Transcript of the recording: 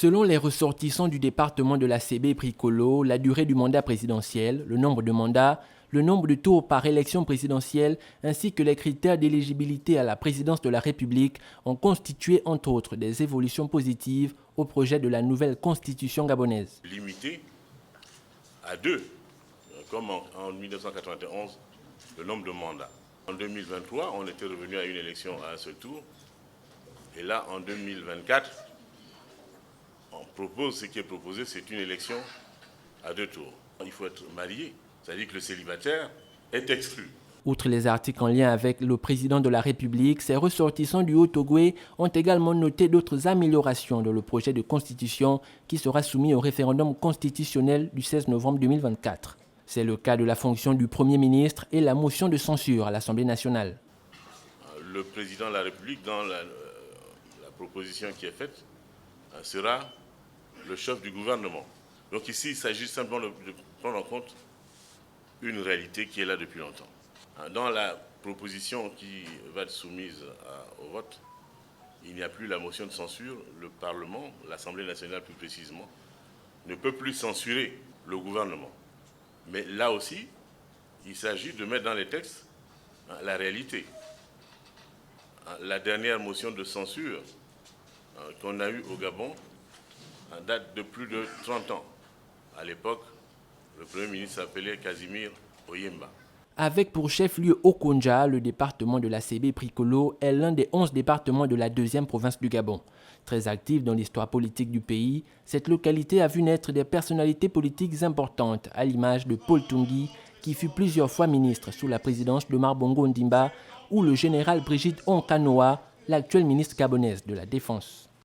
Selon les ressortissants du département de la CB Pricolo, la durée du mandat présidentiel, le nombre de mandats, le nombre de tours par élection présidentielle ainsi que les critères d'éligibilité à la présidence de la République ont constitué entre autres des évolutions positives au projet de la nouvelle constitution gabonaise. Limité à 2, comme en 1991, le nombre de mandats. En 2023, on était revenu à une élection à un seul tour. Et là, en 2024, on propose, ce qui est proposé, c'est une élection à 2 tours. Il faut être marié, c'est-à-dire que le célibataire est exclu. Outre les articles en lien avec le président de la République, ces ressortissants du Haut-Ogooué ont également noté d'autres améliorations dans le projet de constitution qui sera soumis au référendum constitutionnel du 16 novembre 2024. C'est le cas de la fonction du Premier ministre et la motion de censure à l'Assemblée nationale. Le président de la République, dans la proposition qui est faite, sera le chef du gouvernement. Donc ici, il s'agit simplement de prendre en compte une réalité qui est là depuis longtemps. Dans la proposition qui va être soumise au vote, il n'y a plus la motion de censure. Le Parlement, l'Assemblée nationale plus précisément, ne peut plus censurer le gouvernement. Mais là aussi, il s'agit de mettre dans les textes la réalité. La dernière motion de censure qu'on a eue au Gabon date de plus de 30 ans. À l'époque, le Premier ministre s'appelait Casimir Oyemba. Avec pour chef-lieu Okonja, le département de la CB Pricolo est l'un des 11 départements de la 2e province du Gabon. Très active dans l'histoire politique du pays, cette localité a vu naître des personnalités politiques importantes, à l'image de Paul Tungui, qui fut plusieurs fois ministre sous la présidence de Omar Bongo Ondimba, ou le général Brigitte Onkanoa, l'actuelle ministre gabonaise de la Défense.